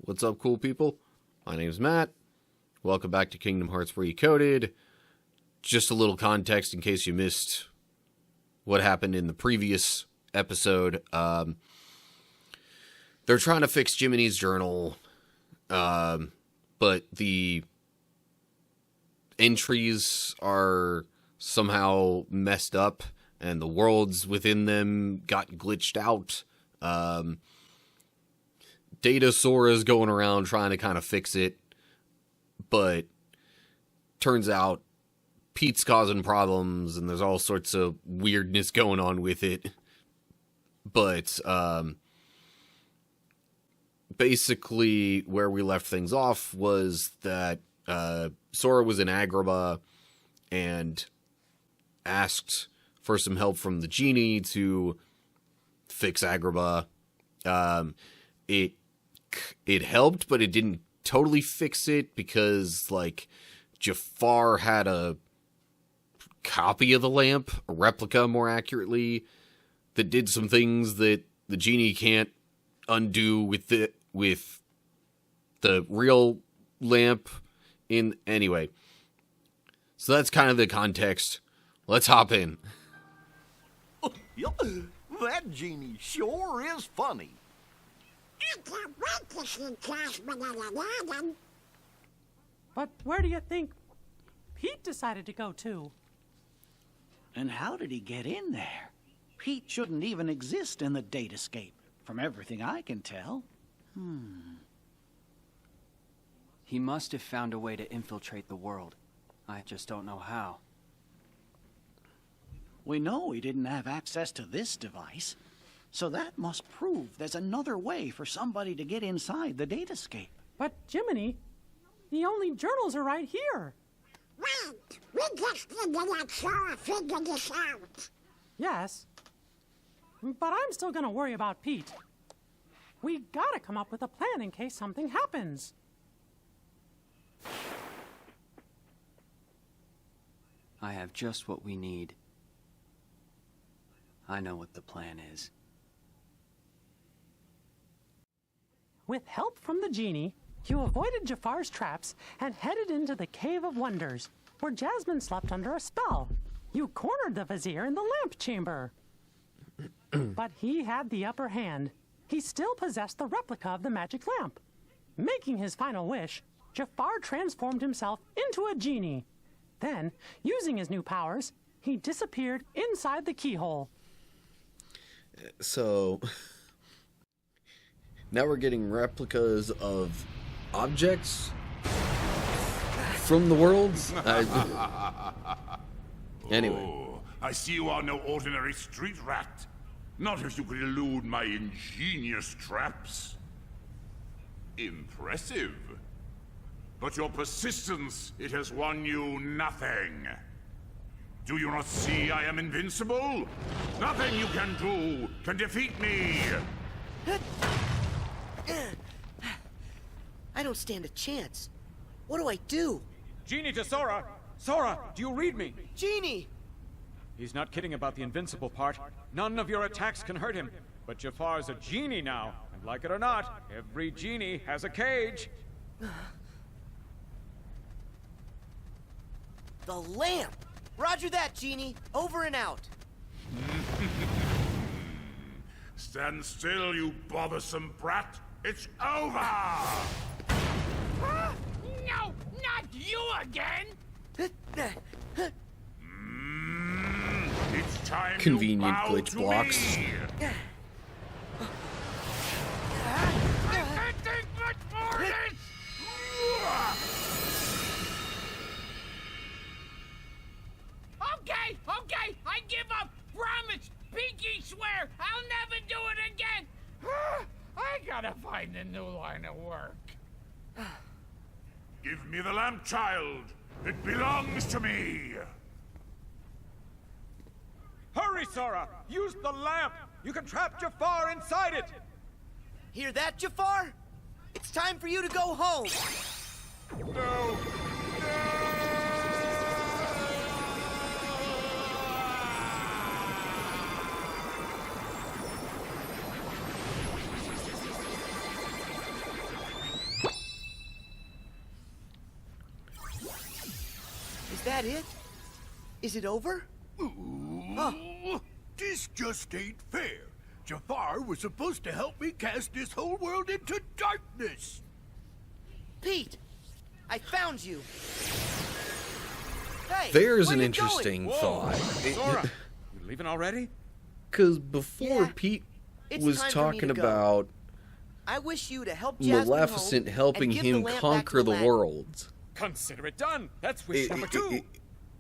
What's up, cool people? My name's Matt. Welcome back to Kingdom Hearts Recoded. Just a little context in case you missed what happened in the previous episode. They're trying to fix Jiminy's journal, but the entries are somehow messed up, and the worlds within them got glitched out. Sora's going around trying to kind of fix it, but turns out Pete's causing problems, and there's all sorts of weirdness going on with it. But basically, where we left things off was that Sora was in Agrabah and asked for some help from the genie to fix Agrabah. It helped, but it didn't totally fix it because, like, Jafar had a copy of the lamp, a replica more accurately, that did some things that the genie can't undo with the real lamp. Anyway, so that's kind of the context. Let's hop in. That genie sure is funny. I can't wait to see Jasmine and Aladdin. But where do you think Pete decided to go to? And how did he get in there? Pete shouldn't even exist in the datascape, from everything I can tell. He must have found a way to infiltrate the world. I just don't know how. We know he didn't have access to this device, so that must prove there's another way for somebody to get inside the datascape. But Jiminy, the only journals are right here. Wait, we just need to let Sora figure this out. Yes, but I'm still gonna worry about Pete. We gotta come up with a plan in case something happens. I have just what we need. I know what the plan is. With help from the genie, you avoided Jafar's traps and headed into the Cave of Wonders, where Jasmine slept under a spell. You cornered the Vizier in the lamp chamber. But he had the upper hand. He still possessed the replica of the magic lamp. Making his final wish, Jafar transformed himself into a genie. Then, using his new powers, he disappeared inside the keyhole. So, now we're getting replicas of objects from the worlds? Anyway. Oh, I see you are no ordinary street rat. Not if you could elude my ingenious traps. Impressive. But your persistence, it has won you nothing. Do you not see I am invincible? Nothing you can do can defeat me! I don't stand a chance. What do I do? Genie to Sora! Sora, do you read me? Genie! He's not kidding about the invincible part. None of your attacks can hurt him. But Jafar's a genie now, and like it or not, every genie has a cage. The lamp! Roger that, Genie. Over and out. Stand still, you bothersome brat. It's over! No, not you again! It's time Convenient you bow glitch to blocks. me. I can't take much more of this! Okay, I give up! Promise! Pinky swear! I'll never do it again! I gotta find a new line of work. Give me the lamp, child. It belongs to me. Hurry, Sora! Use the lamp! You can trap Jafar inside it! Hear that, Jafar? It's time for you to go home. No! that it? Is it over? This just ain't fair. Jafar was supposed to help me cast this whole world into darkness. Pete, I found you. Hey, There's where an you interesting going? thought. Sora, you leaving already? Because before Yeah, Pete it's was time for me talking to go. about I wish you to help Jasmine Maleficent home helping and give him the lamp back conquer to the Aladdin. world. Consider it done. That's wish number 2.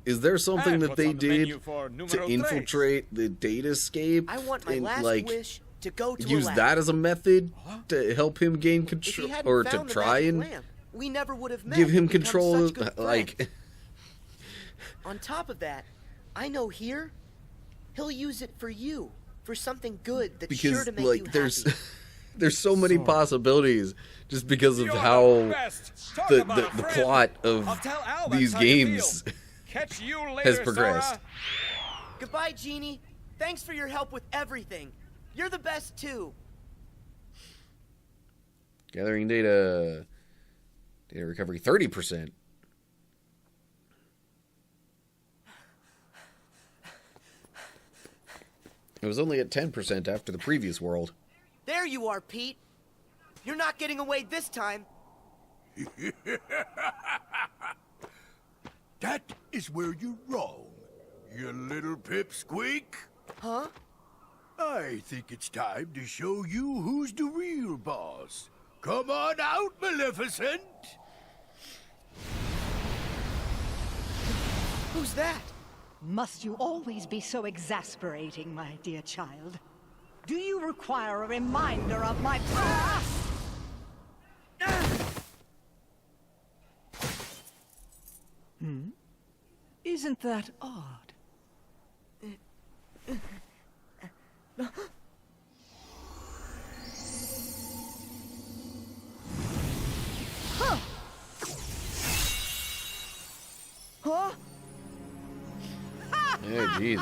Is there something And that what's they on the menu did for to numero infiltrate the datascape I want my and last like wish to go to use Aladdin. that as a method to help him gain If control, he hadn't or to found the try magic and lamp, we never would have met give him and become control? such good Like, friends. On top of that, I know here, he'll use it for you, for something good that's sure because to make you like there's happy. there's so many Sora. possibilities just because of You're how the best. Talk the about a friend. plot I'll of tell Al these that's how you games feel. Catch you later, has progressed. Sora. Goodbye, Genie. Thanks for your help with everything. You're the best, too. Gathering data recovery 30%. It was only at 10% after the previous world. There you are, Pete. You're not getting away this time. That is where you're wrong, you little pipsqueak. Huh? I think it's time to show you who's the real boss. Come on out, Maleficent! Who's that? Must you always be so exasperating, my dear child? Do you require a reminder of my past? Isn't that odd? Huh? Huh? Oh, jeez.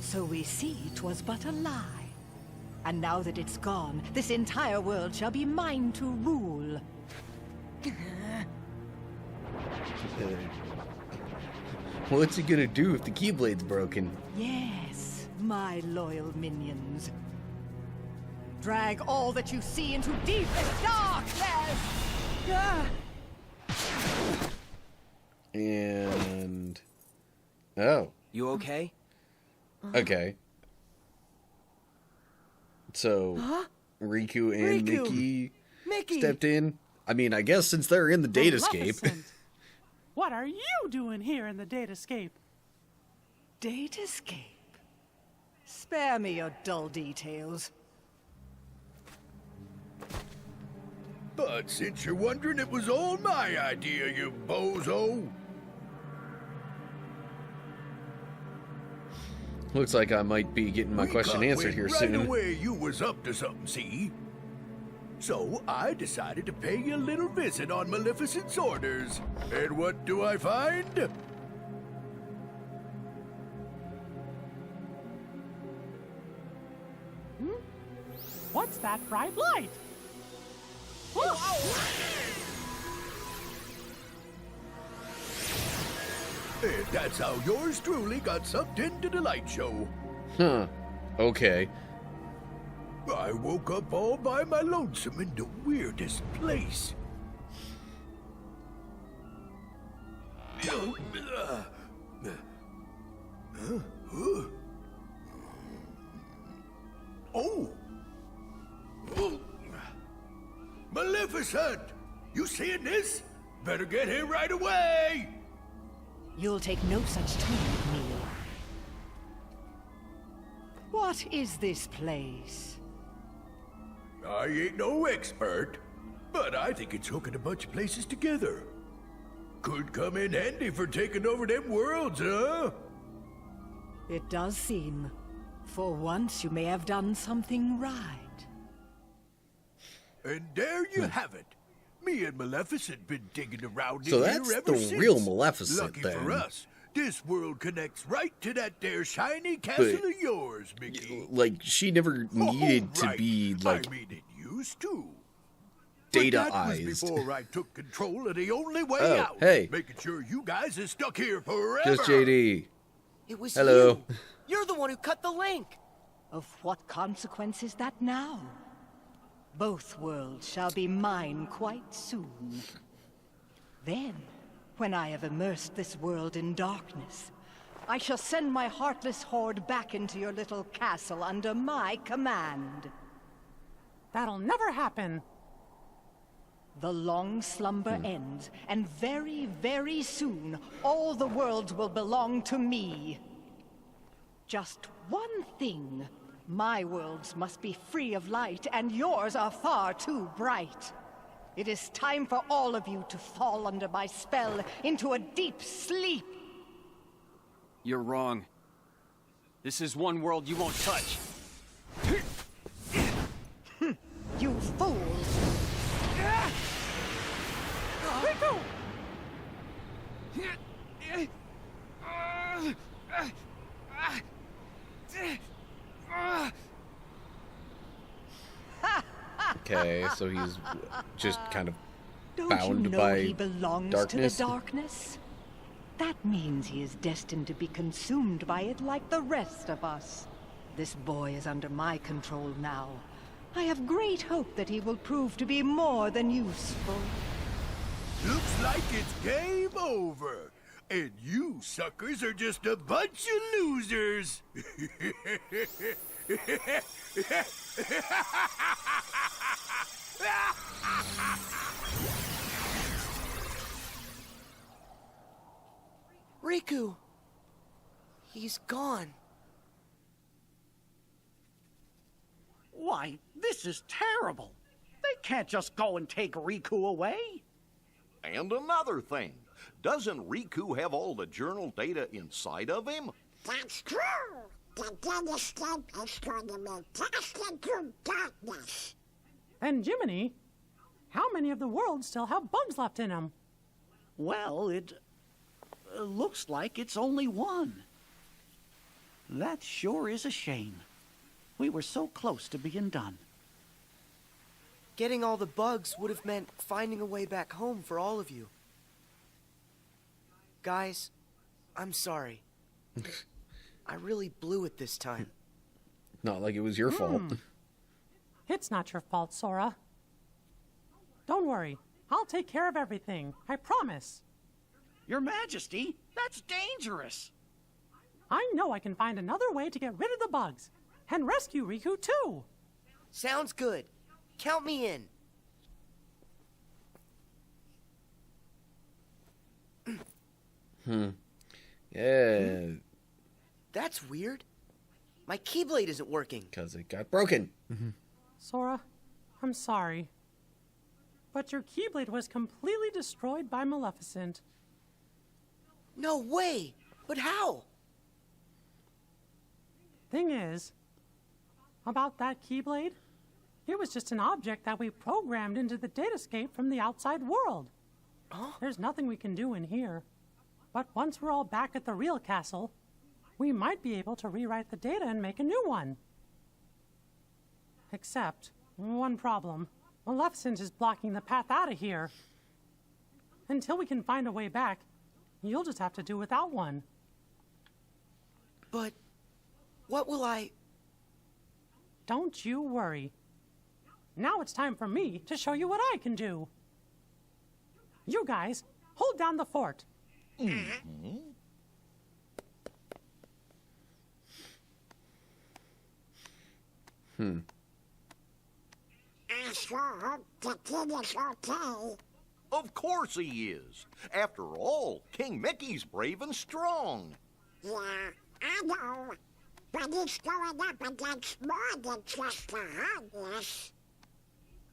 So we see 'twas but a lie. And now that it's gone, this entire world shall be mine to rule. What's he gonna do if the Keyblade's broken? Yes, my loyal minions. Drag all that you see into deepest darkness! And... Oh. You okay? Okay. So, Riku and Mickey stepped in. I mean, I guess since they're in the datascape. Maleficent, what are you doing here in the datascape? Datascape? Spare me your dull details. But since you're wondering, it was all my idea, you bozo. Looks like I might be getting my question answered here right soon. away you was up to something, see? So I decided to pay you a little visit on Maleficent's orders. And what do I find? What's that bright light? And that's how yours truly got sucked into the light show. Huh. Okay. I woke up all by my lonesome in the weirdest place. Oh! Maleficent! You seeing this? Better get here right away! You'll take no such time with me. What is this place? I ain't no expert, but I think it's hooking a bunch of places together. Could come in handy for taking over them worlds, huh? It does seem. For once you may have done something right. And there you have it. Me and Maleficent been digging around So in that's here ever the since. real Maleficent, Lucky then. for us, this world connects right to that there shiny castle But, of yours, Mickey. Like, she never needed to right. be, like... I mean, it used to. data But that was eyes. before I took control of the only way out. Hey. Making sure you guys are stuck here forever. Just JD. It was Hello. you. You're the one who cut the link. Of what consequence is that now? Both worlds shall be mine quite soon. Then, when I have immersed this world in darkness, I shall send my Heartless horde back into your little castle under my command. That'll never happen. The long slumber ends, and very, very soon, all the worlds will belong to me. Just one thing. My worlds must be free of light, and yours are far too bright. It is time for all of you to fall under my spell into a deep sleep. You're wrong. This is one world you won't touch. You fools! Riku! Okay, so he's just kind of Don't bound you know by he belongs darkness. to the darkness? That means he is destined to be consumed by it like the rest of us. This boy is under my control now. I have great hope that he will prove to be more than useful. Looks like it's game over. And you suckers are just a bunch of losers. Riku. He's gone. Why, this is terrible. They can't just go and take Riku away. And another thing, doesn't Riku have all the journal data inside of him? That's true. The data escape is going to be cast into darkness. And Jiminy, how many of the worlds still have bugs left in them? Well, it looks like it's only one. That sure is a shame. We were so close to being done. Getting all the bugs would have meant finding a way back home for all of you. Guys, I'm sorry. I really blew it this time. Not like it was your fault. It's not your fault, Sora. Don't worry. I'll take care of everything. I promise. Your Majesty, that's dangerous. I know I can find another way to get rid of the bugs. And rescue Riku, too. Sounds good. Count me in. Yeah, That's weird. My Keyblade isn't working. because it got broken. Sora, I'm sorry. But your Keyblade was completely destroyed by Maleficent. No way! But how? Thing is, about that Keyblade, it was just an object that we programmed into the datascape from the outside world. Huh? There's nothing we can do in here. But once we're all back at the real castle, we might be able to rewrite the data and make a new one. Except, one problem. Maleficent is blocking the path out of here. Until we can find a way back, you'll just have to do without one. But what will I... Don't you worry. Now it's time for me to show you what I can do. You guys, hold down the fort. I sure hope the kid is okay. Of course he is. After all, King Mickey's brave and strong. Yeah, I know. But he's going up against more than just the Heartless.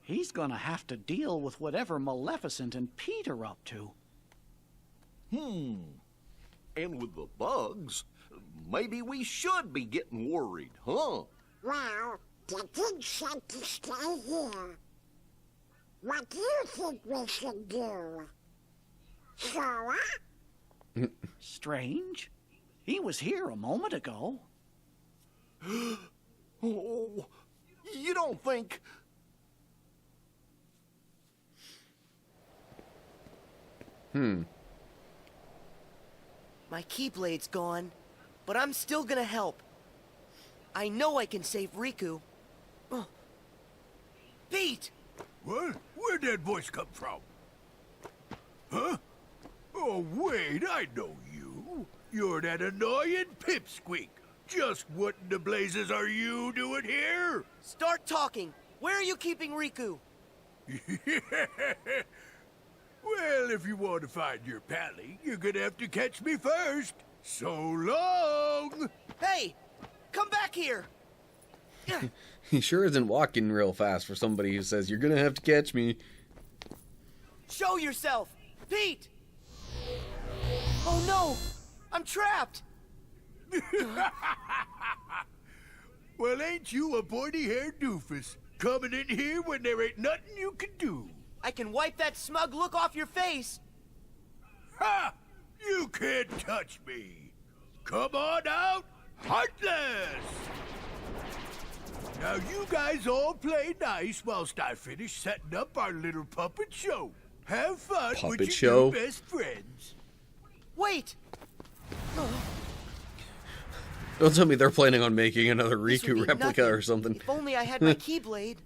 He's gonna have to deal with whatever Maleficent and Pete are up to. And with the bugs, maybe we should be getting worried, huh? Well, the king said to stay here. What do you think we should do? Sora? Strange. He was here a moment ago. Oh, you don't think... My Keyblade's gone, but I'm still gonna help. I know I can save Riku. Pete! What? Where'd that voice come from? Huh? Oh, wait, I know you. You're that annoying pipsqueak. Just what in the blazes are you doing here? Start talking. Where are you keeping Riku? Well, if you want to find your pally, you're gonna have to catch me first. So long! Hey! Come back here! He sure isn't walking real fast for somebody who says, you're gonna have to catch me. Show yourself! Pete! Oh no! I'm trapped! Well, ain't you a pointy-haired doofus? Coming in here when there ain't nothing you can do. I can wipe that smug look off your face! Ha! You can't touch me! Come on out, Heartless! Now you guys all play nice whilst I finish setting up our little puppet show. Have fun with your show? new best friends. Wait! Don't tell me they're planning on making another This would Riku be replica nothing or something. If only I had my Keyblade.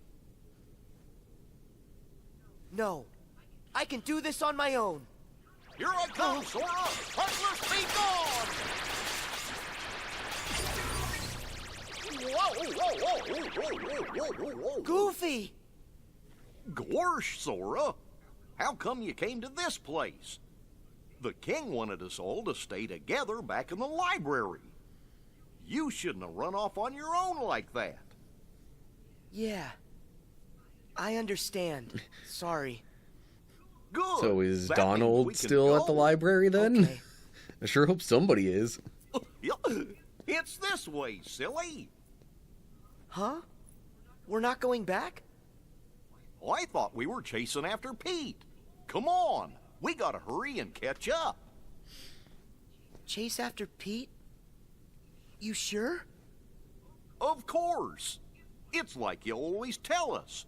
No. I can do this on my own. Here I come, Sora! Heartless, be gone! Whoa! Goofy! Gorsh, Sora! How come you came to this place? The king wanted us all to stay together back in the library. You shouldn't have run off on your own like that. Yeah. I understand. Sorry. Good. So is That means we Donald can still at the go. library then? Okay. I sure hope somebody is. It's this way, silly. Huh? We're not going back? I thought we were chasing after Pete. Come on. We gotta hurry and catch up. Chase after Pete? You sure? Of course. It's like you always tell us.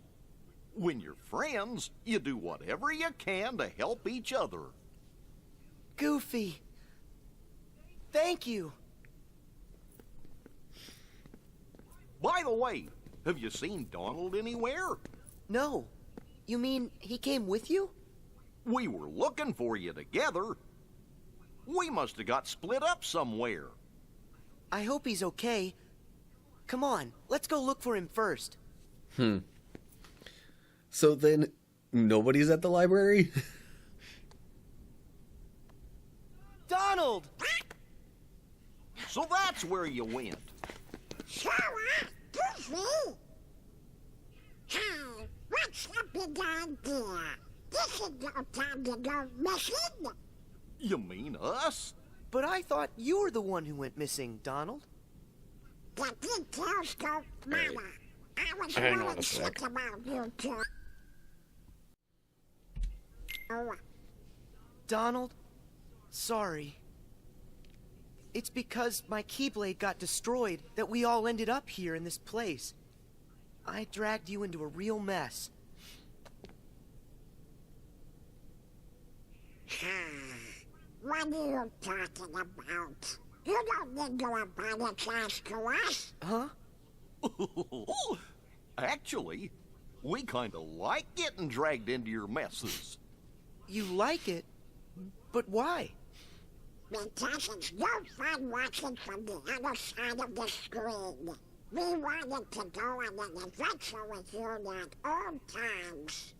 When you're friends, you do whatever you can to help each other. Goofy. Thank you. By the way, have you seen Donald anywhere? No. You mean he came with you? We were looking for you together. We must have got split up somewhere. I hope he's okay. Come on, let's go look for him first. So then, nobody's at the library? Donald! So that's where you went. Sora, Goofy. Hey, what's the big idea? This is no time to go missing. You mean us? But I thought you were the one who went missing, Donald. The details don't matter. I was Hang on running a sec. sick about you two. Oh, Donald, sorry. It's because my Keyblade got destroyed that we all ended up here in this place. I dragged you into a real mess. what are you talking about? You don't need to apologize to us. Huh? Actually, we kind of like getting dragged into your messes. You like it? But why? Because it's no fun watching from the other side of the screen. We wanted to go on an adventure with you at all times.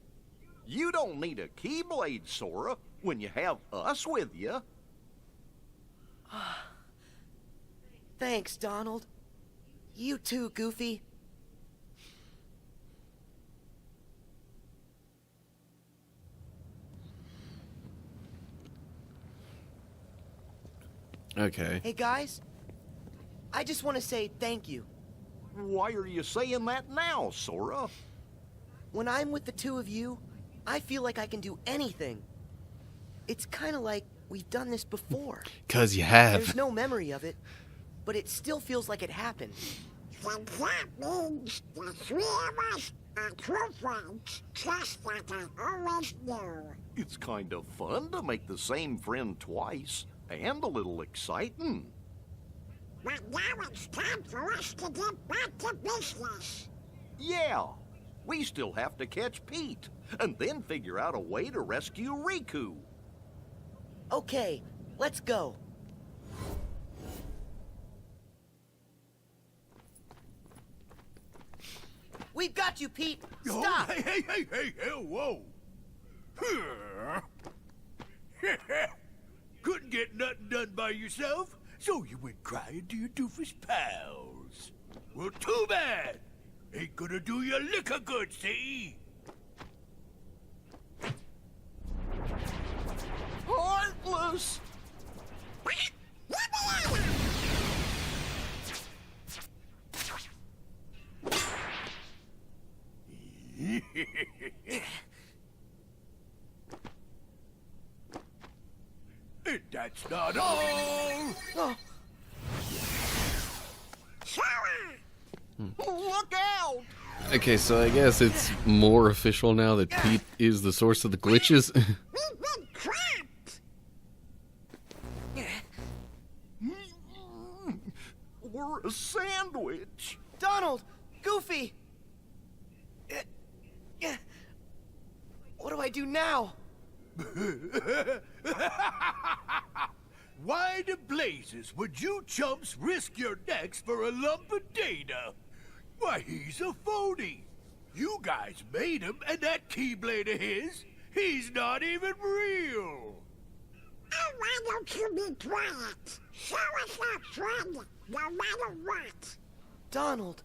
You don't need a Keyblade, Sora, when you have us with you. Thanks, Donald. You too, Goofy. Okay. Hey, guys. I just want to say thank you. Why are you saying that now, Sora? When I'm with the two of you, I feel like I can do anything. It's kind of like we've done this before. 'Cause you have. There's no memory of it, but it still feels like it happened. And that means the three of us are true friends, just like I always knew. It's kind of fun to make the same friend twice, and a little exciting. But now it's time for us to get back to business. Yeah, we still have to catch Pete, and then figure out a way to rescue Riku. Okay, let's go. We've got you, Pete. Stop! Oh, hey, whoa. Couldn't get nothing done by yourself, so you went crying to your doofus pals. Well, too bad. Ain't gonna do you liquor good, see? Heartless! And that's not all. Oh. Look out! Okay, so I guess it's more official now that Pete is the source of the glitches. We've been trapped. We're a sandwich. Donald! Goofy! What do I do now? Why the blazes would you chumps risk your necks for a lump of data? Why, he's a phony. You guys made him, and that Keyblade of his, he's not even real. Oh, why don't you be quiet? Show us our friend, no matter what. Donald.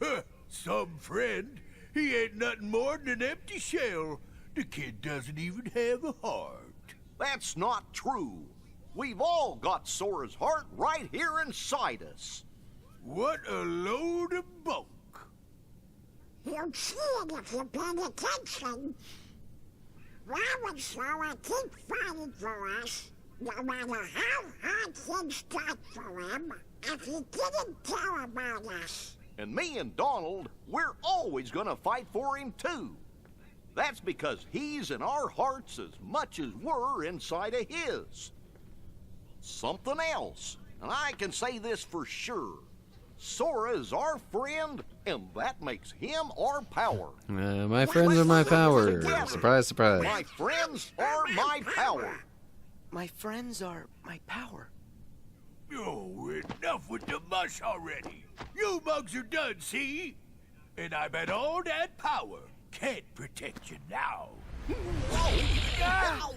Huh, some friend. He ain't nothing more than an empty shell. The kid doesn't even have a heart. That's not true. We've all got Sora's heart right here inside us. What a load of bunk. You'll see it if you pay attention. Why would Sora keep fighting for us, no matter how hard things got for him, if he didn't care about us? And me and Donald, we're always gonna fight for him too. That's because he's in our hearts as much as we're inside of his. Something else, and I can say this for sure. Sora is our friend, and that makes him our power. My friends are my power. Surprise, surprise. My friends are my power. My friends are my power. Oh, enough with the mush already. You mugs are done, see? And I bet all that power can't protect you now. Ah!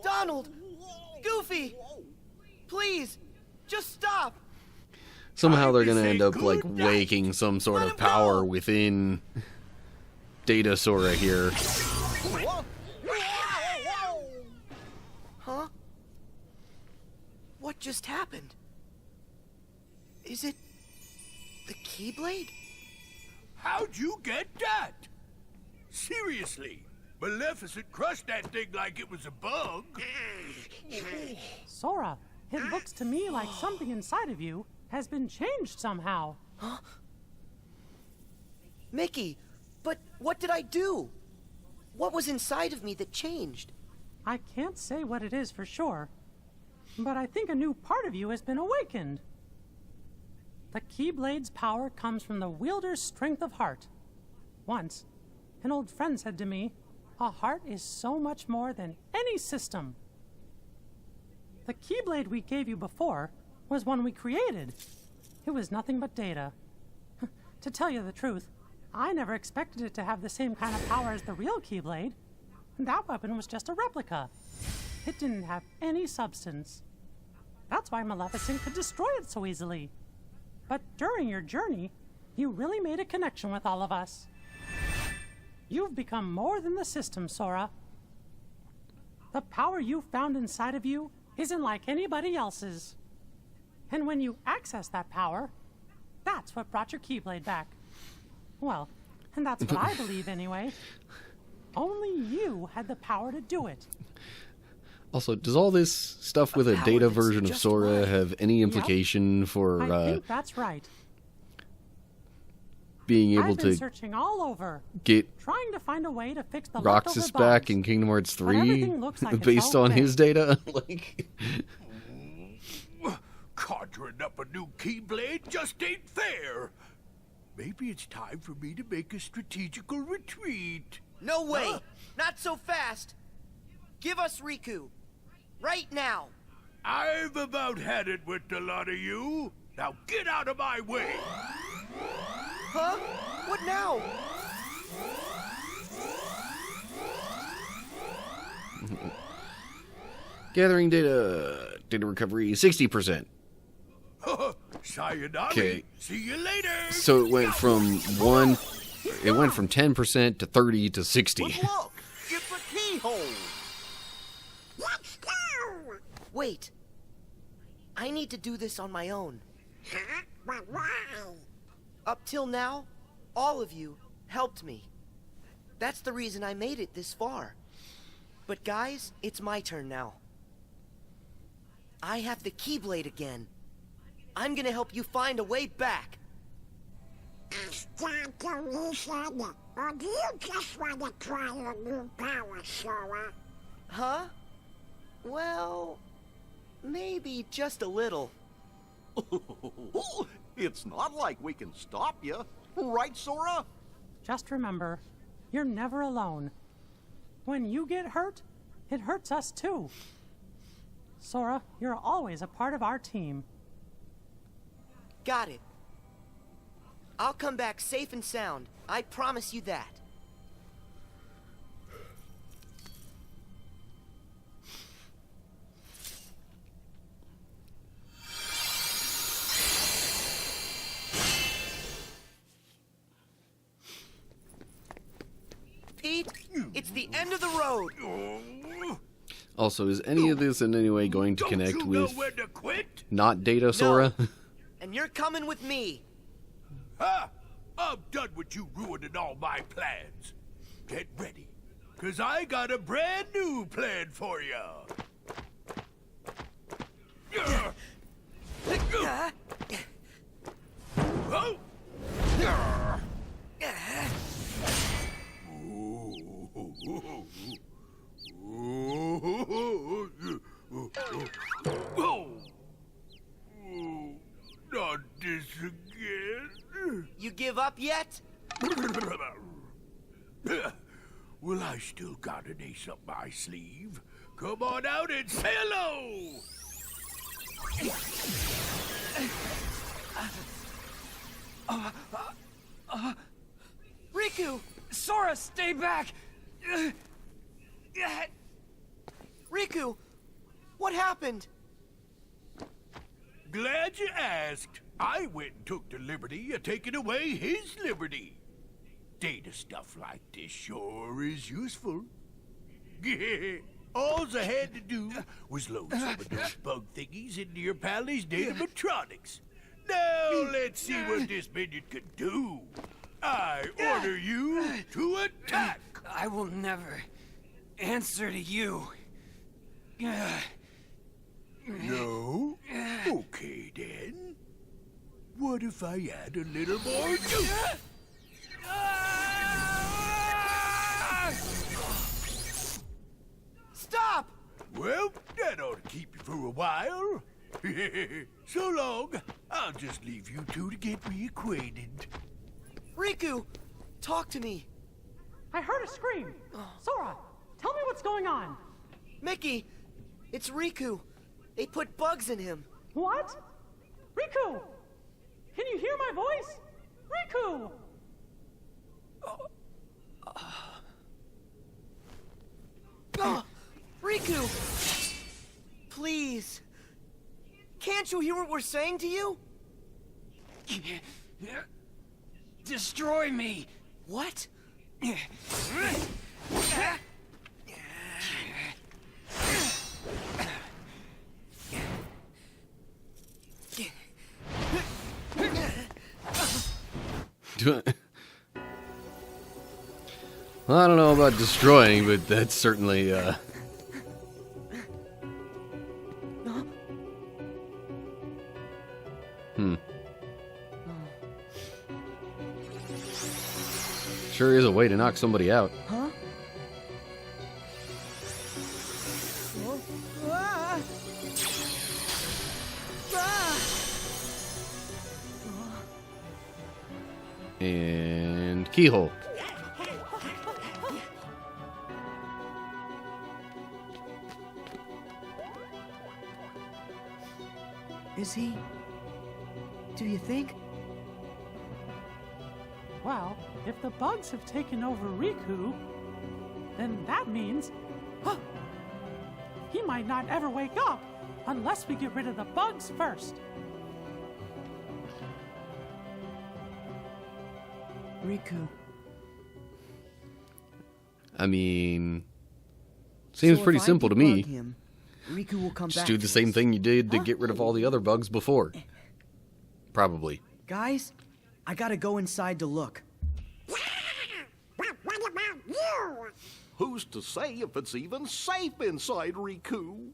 Donald! Goofy! Please, just stop! Somehow they're gonna end up, like, waking some sort of power within Data Sora here. Huh? What just happened? Is it the Keyblade? How'd you get that? Seriously, Maleficent crushed that thing like it was a bug. Sora, it looks to me like something inside of you has been changed somehow. Huh? Mickey, but what did I do? What was inside of me that changed? I can't say what it is for sure, but I think a new part of you has been awakened. The Keyblade's power comes from the wielder's strength of heart. Once, an old friend said to me, a heart is so much more than any system. The Keyblade we gave you before was one we created. It was nothing but data. To tell you the truth, I never expected it to have the same kind of power as the real Keyblade. That weapon was just a replica. It didn't have any substance. That's why Maleficent could destroy it so easily. But during your journey, you really made a connection with all of us. You've become more than the system, Sora. The power you found inside of you isn't like anybody else's. And when you access that power, that's what brought your Keyblade back. Well, and that's what I believe anyway. Only you had the power to do it. Also, does all this stuff with a data version of Sora have any implication for I think that's right. being I've able been to searching all over, get trying to find a way to fix the Roxas leftover back bugs. in Kingdom Hearts But 3 everything looks like it's based all on fake. his data. Like, Conjuring up a new Keyblade just ain't fair. Maybe it's time for me to make a strategical retreat. No way! Not so fast! Give us Riku. Right now! I've about had it with the lot of you. Now get out of my way! Huh? What now? gathering data. Data recovery 60%. Sayonara. Okay. See you later. So it went from 10% to 30 to 60. Look, it's a keyhole. Let's go! Wait. I need to do this on my own. Huh? But why? Up till now, all of you helped me. That's the reason I made it this far. But guys, it's my turn now. I have the Keyblade again. I'm gonna help you find a way back. Is that the reason? Or do you just want to try your new power, Sora? Huh? Well, maybe just a little. It's not like we can stop you. Right, Sora? Just remember, you're never alone. When you get hurt, it hurts us too. Sora, you're always a part of our team. Got it. I'll come back safe and sound. I promise you that. Pete, it's the end of the road. Also, is any of this in any way going to connect Don't you with know when to quit? not data, Sora? And you're coming with me. Huh? I'm done with you ruining all my plans. Get ready, 'cause I got a brand new plan for you. Not this again. You give up yet? Well, I still got an ace up my sleeve. Come on out and say hello! Riku! Sora, stay back! Riku! What happened? Glad you asked. I went and took the liberty of taking away his liberty. Data stuff like this sure is useful. All I had to do was load some of those bug thingies into your pally's datatronics. Now let's see what this minion can do. I order you to attack. I will never answer to you. No? Okay then. What if I add a little more juice? Stop! Well, that ought to keep you for a while. So long. I'll just leave you two to get reacquainted. Riku! Talk to me. I heard a scream. Sora, tell me what's going on. Mickey! It's Riku. They put bugs in him. What? Riku! Can you hear my voice? Riku! Riku! Please. Can't you hear what we're saying to you? Destroy me! What? Well, I don't know about destroying, but that's certainly, Sure is a way to knock somebody out. Huh? Oh. Ah! Ah! And keyhole. Is he? Do you think? Well, if the bugs have taken over Riku, then that means... Huh, he might not ever wake up unless we get rid of the bugs first. Riku. I mean, seems So pretty if I simple to me. debug him, Riku will come Just back do to the same us. thing you did to get rid of all the other bugs before. Probably. Guys, I gotta go inside to look. But what about you? Who's to say if it's even safe inside Riku?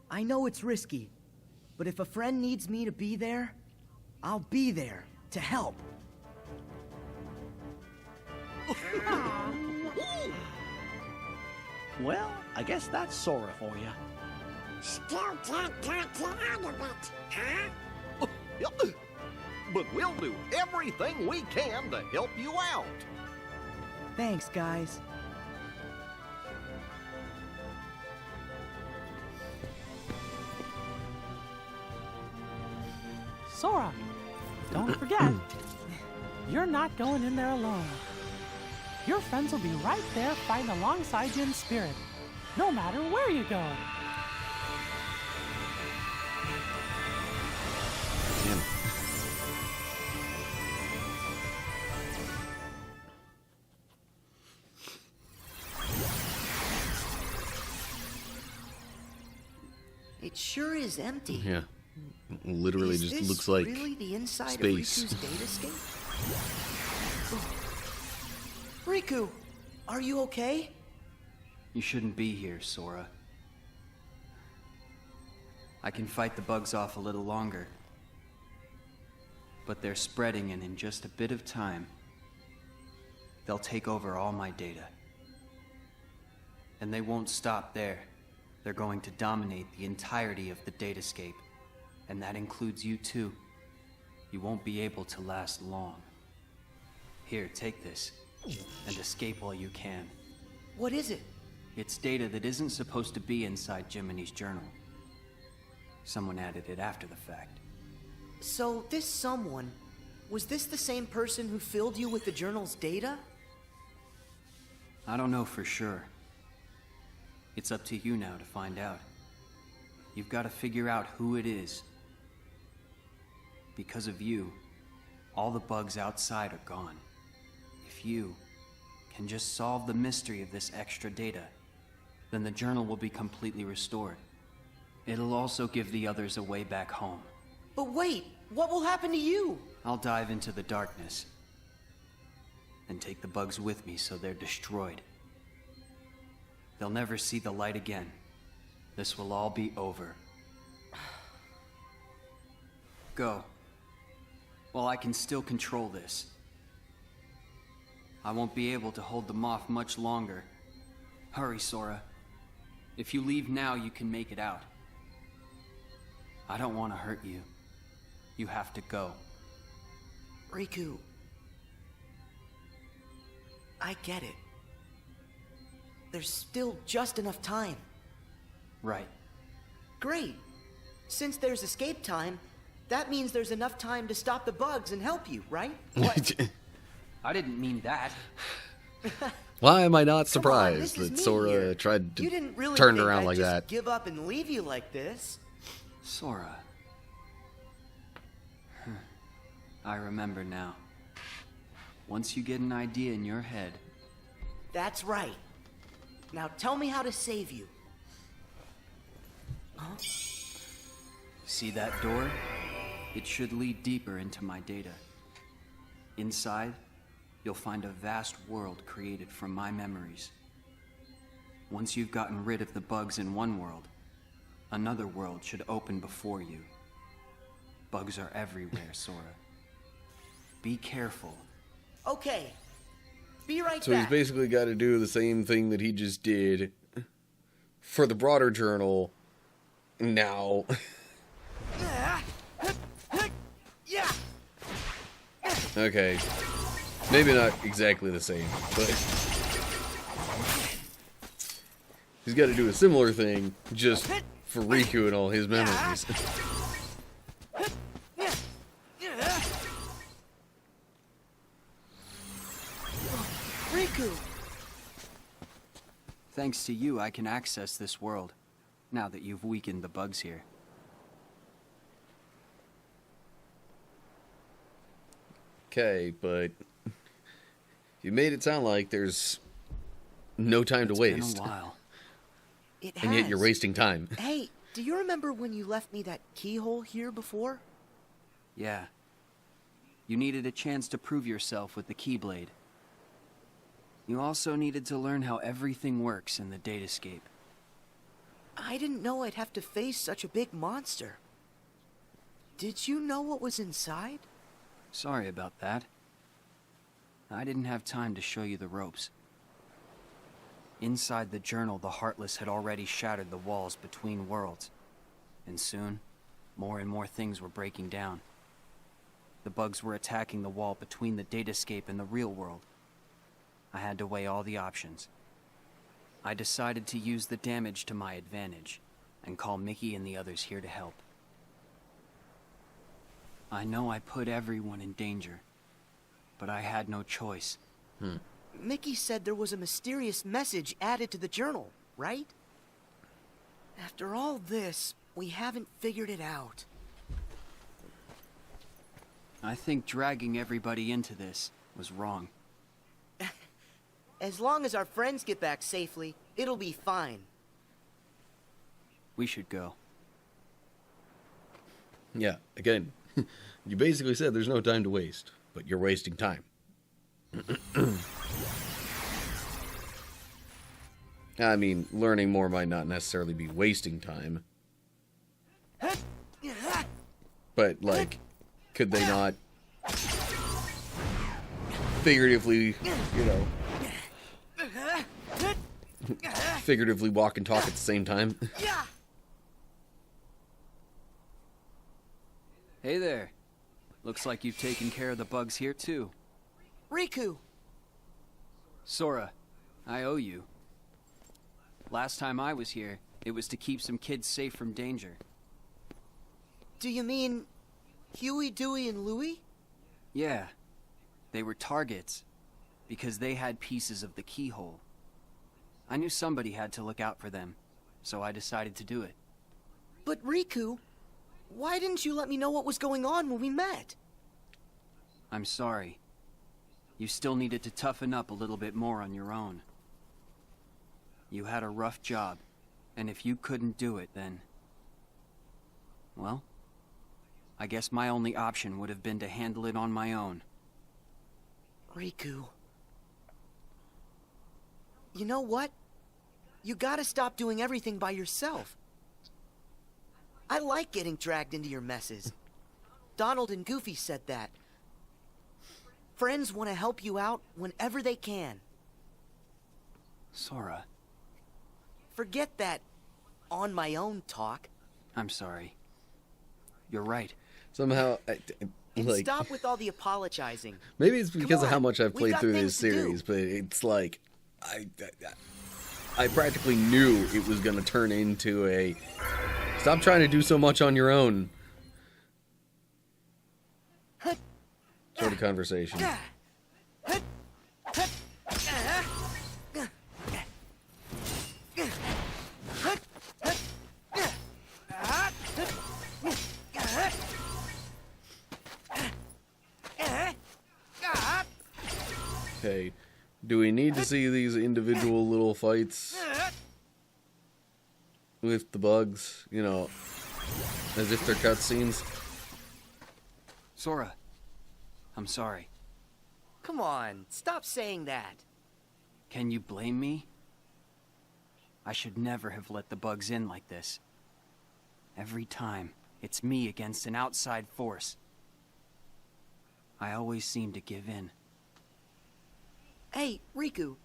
I know it's risky, but if a friend needs me to be there, I'll be there to help. Well, I guess that's Sora for you. Still can't talk you out of it, huh? But we'll do everything we can to help you out. Thanks, guys. Sora, don't forget, you're not going in there alone. Your friends will be right there fighting alongside you in spirit, no matter where you go. Damn. It sure is empty. Yeah. Literally Is just this looks like really the inside space. of Riku's datascape? Riku, are you okay? You shouldn't be here, Sora. I can fight the bugs off a little longer. But they're spreading, and in just a bit of time, they'll take over all my data. And they won't stop there. They're going to dominate the entirety of the datascape. And that includes you too. You won't be able to last long. Here, take this, and escape while you can. What is it? It's data that isn't supposed to be inside Jiminy's journal. Someone added it after the fact. So, this someone, was this the same person who filled you with the journal's data? I don't know for sure. It's up to you now to find out. You've got to figure out who it is. Because of you, all the bugs outside are gone. If you can just solve the mystery of this extra data, then the journal will be completely restored. It'll also give the others a way back home. But wait, what will happen to you? I'll dive into the darkness and take the bugs with me so they're destroyed. They'll never see the light again. This will all be over. Go. While I can still control this. I won't be able to hold them off much longer. Hurry, Sora. If you leave now, you can make it out. I don't want to hurt you. You have to go. Riku. I get it. There's still just enough time. Right. Great. Since there's escape time, that means there's enough time to stop the bugs and help you, right? What? I didn't mean that. Why am I not Come on, surprised this is that me Sora here. tried You to didn't really turn think around I'd like just that? give up and leave you like this. Sora. I remember now. Once you get an idea in your head... That's right. Now tell me how to save you. Huh? See that door? It should lead deeper into my data. Inside, you'll find a vast world created from my memories. Once you've gotten rid of the bugs in one world, another world should open before you. Bugs are everywhere, Sora. Be careful. Okay. Be right So back. he's basically got to do the same thing that he just did for the broader journal now. Yeah. Okay. Maybe not exactly the same, but he's got to do a similar thing just for Riku and all his memories. Riku. Thanks to you, I can access this world, now that you've weakened the bugs here. Okay, but you made it sound like there's no time to waste. It's been a while. It And yet has. you're wasting time. Hey, do you remember when you left me that keyhole here before? Yeah. You needed a chance to prove yourself with the Keyblade. You also needed to learn how everything works in the datascape. I didn't know I'd have to face such a big monster. Did you know what was inside? Sorry about that. I didn't have time to show you the ropes. Inside the journal, the Heartless had already shattered the walls between worlds. And soon, more and more things were breaking down. The bugs were attacking the wall between the datascape and the real world. I had to weigh all the options. I decided to use the damage to my advantage, and call Mickey and the others here to help. I know I put everyone in danger, but I had no choice. Mickey said there was a mysterious message added to the journal, right? After all this, we haven't figured it out. I think dragging everybody into this was wrong. As long as our friends get back safely, it'll be fine. We should go. Yeah, again, you basically said there's no time to waste, but you're wasting time. I mean, learning more might not necessarily be wasting time. But, like, could they not figuratively, you know, figuratively walk and talk at the same time? Hey there. Looks like you've taken care of the bugs here too. Riku! Sora, I owe you. Last time I was here, it was to keep some kids safe from danger. Do you mean Huey, Dewey, and Louie? Yeah. They were targets, because they had pieces of the keyhole. I knew somebody had to look out for them, so I decided to do it. But Riku, why didn't you let me know what was going on when we met? I'm sorry. You still needed to toughen up a little bit more on your own. You had a rough job, and if you couldn't do it, then... well, I guess my only option would have been to handle it on my own. Riku. You know what? You gotta stop doing everything by yourself. I like getting dragged into your messes. Donald and Goofy said that. Friends want to help you out whenever they can. Sora. Forget that on my own talk. I'm sorry. You're right. Somehow, And like, stop with all the apologizing. maybe it's because Come of how on, much I've we've played got through things this to do. series, but it's like, I practically knew it was going to turn into a stop trying to do so much on your own sort of conversation. Okay, do we need to see these individual little fights with the bugs, you know, as if they're cutscenes? Sora, I'm sorry. Come on, stop saying that. Can you blame me? I should never have let the bugs in like this. Every time, it's me against an outside force. I always seem to give in. Hey, Riku.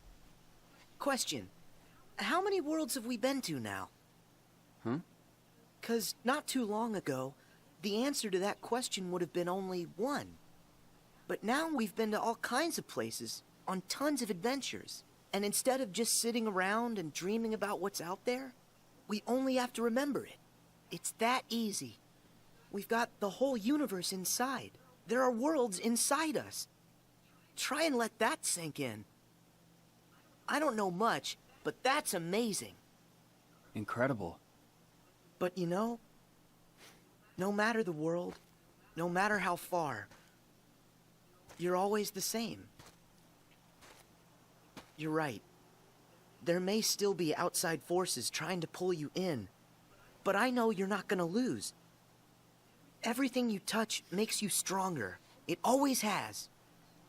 Question. How many worlds have we been to now? Huh? 'Cause not too long ago, the answer to that question would have been only one. But now we've been to all kinds of places, on tons of adventures. And instead of just sitting around and dreaming about what's out there, we only have to remember it. It's that easy. We've got the whole universe inside. There are worlds inside us. Try and let that sink in. I don't know much, but that's amazing. Incredible. But you know, no matter the world, no matter how far, you're always the same. You're right. There may still be outside forces trying to pull you in, but I know you're not gonna lose. Everything you touch makes you stronger. It always has.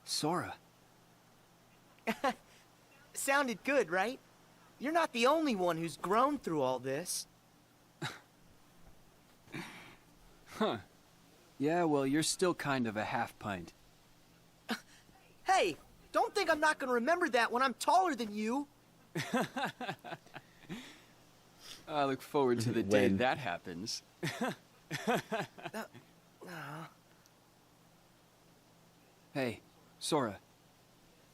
Sora. Sounded good, right? You're not the only one who's grown through all this. Huh. Yeah, well, you're still kind of a half pint. Hey, don't think I'm not gonna remember that when I'm taller than you. I look forward to the day that happens. Hey, Sora.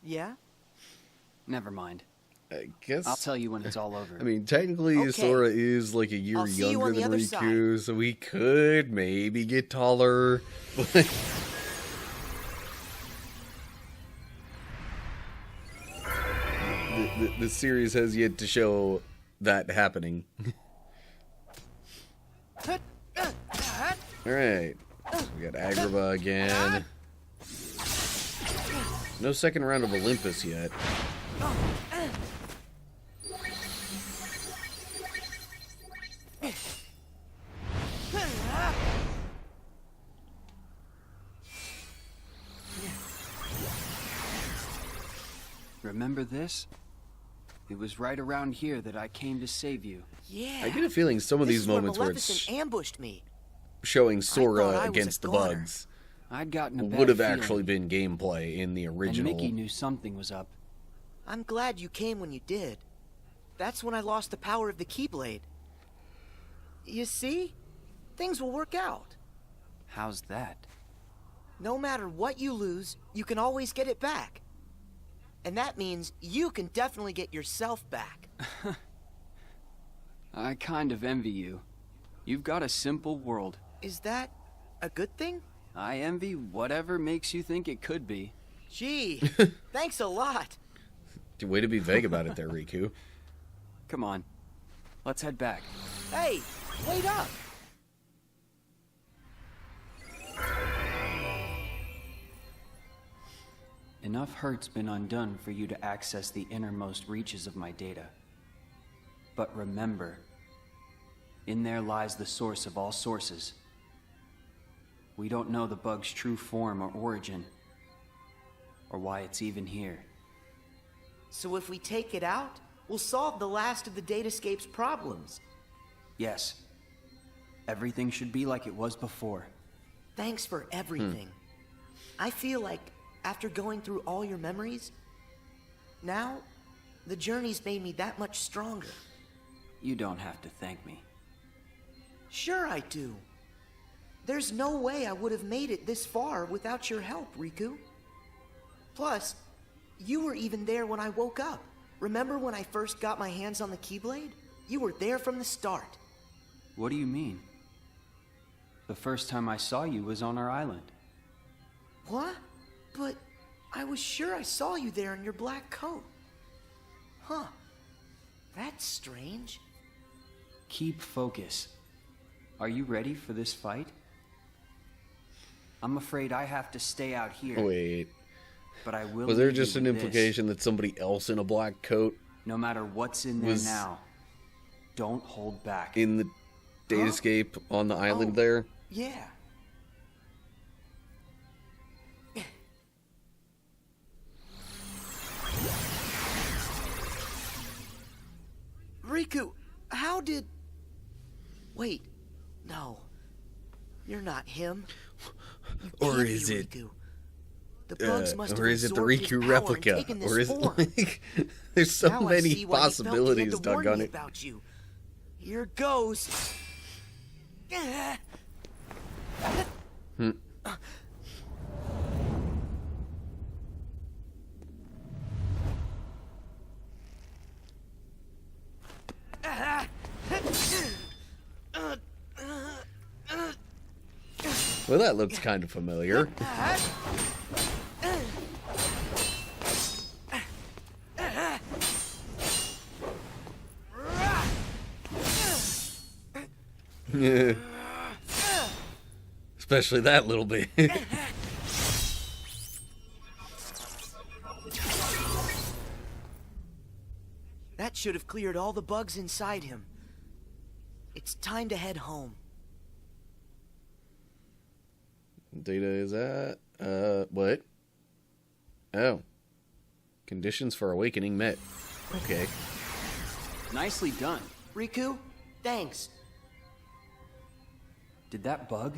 Yeah? Never mind. I guess I'll tell you when it's all over. I mean, technically, Okay. Sora is like a year I'll see you younger on the than other Riku, so he could maybe get taller. But the series has yet to show that happening. Alright. We got Agrabah again. No second round of Olympus yet. Remember this? It was right around here that I came to save you. Yeah. I get a feeling some of This these is where moments where Maleficent it's ambushed me. showing thought Sora I was against a the goner. bugs I'd gotten a bad would have feeling, actually been gameplay in the and original. Mickey knew something was up. I'm glad you came when you did. That's when I lost the power of the Keyblade. You see? Things will work out. How's that? No matter what you lose, you can always get it back. And that means you can definitely get yourself back. I kind of envy you. You've got a simple world. Is that a good thing? I envy whatever makes you think it could be. Gee, thanks a lot. Way to be vague about it there, Riku. Come on, let's head back. Hey, wait up! Enough hurt's been undone for you to access the innermost reaches of my data. But remember, in there lies the source of all sources. We don't know the bug's true form or origin, or why it's even here. So if we take it out, we'll solve the last of the Datascape's problems. Yes, everything should be like it was before. Thanks for everything. I feel like, after going through all your memories, now, the journey's made me that much stronger. You don't have to thank me. Sure I do. There's no way I would have made it this far without your help, Riku. Plus, you were even there when I woke up. Remember when I first got my hands on the Keyblade? You were there from the start. What do you mean? The first time I saw you was on our island. What? But I was sure I saw you there in your black coat. Huh. That's strange. Keep focus. Are you ready for this fight? I'm afraid I have to stay out here. Wait. But I will. Was there leave you just an with this. implication that somebody else in a black coat No matter what's in there was now, don't hold back. in the Datascape on the island there? Yeah. Riku, how did... Wait, no. You're not him. You Or can't is be it? Riku. The bugs must have or is it the absorbed his Riku power replica? and taken this Or is it form. like there's so Now I many see why he felt he had possibilities to dug warn on me it. about you. Here goes. Hmm. Well, that looks kind of familiar. Especially that little bit. That should have cleared all the bugs inside him. It's time to head home. Data is at, what? Oh. Conditions for awakening met. Okay. Nicely done. Riku, thanks. Did that bug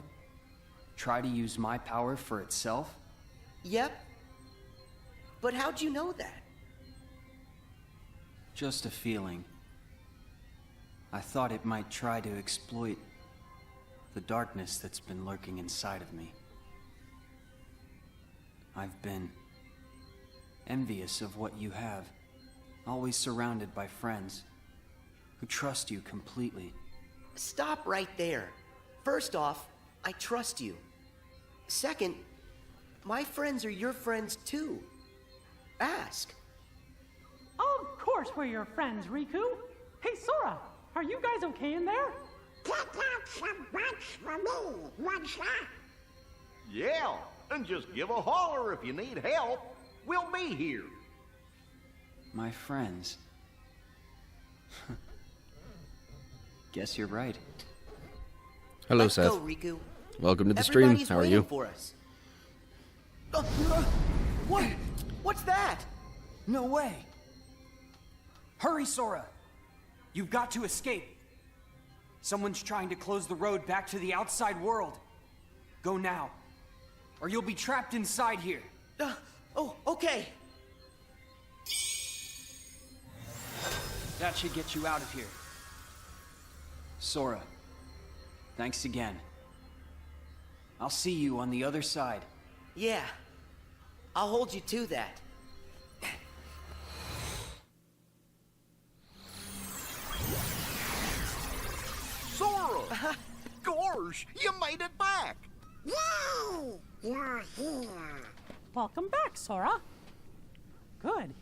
try to use my power for itself? Yep. But how'd you know that? Just a feeling. I thought it might try to exploit the darkness that's been lurking inside of me. I've been envious of what you have, always surrounded by friends who trust you completely. Stop right there. First off, I trust you. Second, my friends are your friends too. Ask. Of course we're your friends, Riku. Hey, Sora, are you guys okay in there? Pick out some bugs for me, what's that? Yeah, and just give a holler if you need help. We'll be here. My friends. Guess you're right. Hello, Let's Seth. go, Riku. Welcome to the stream. Everybody's How are waiting you? for us. What? What's that? No way! Hurry, Sora! You've got to escape. Someone's trying to close the road back to the outside world. Go now, or you'll be trapped inside here. Oh, okay. That should get you out of here. Sora, thanks again. I'll see you on the other side. Yeah. I'll hold you to that. Sora! Gosh, you made it back! Yay! You're here. Welcome back, Sora. Good.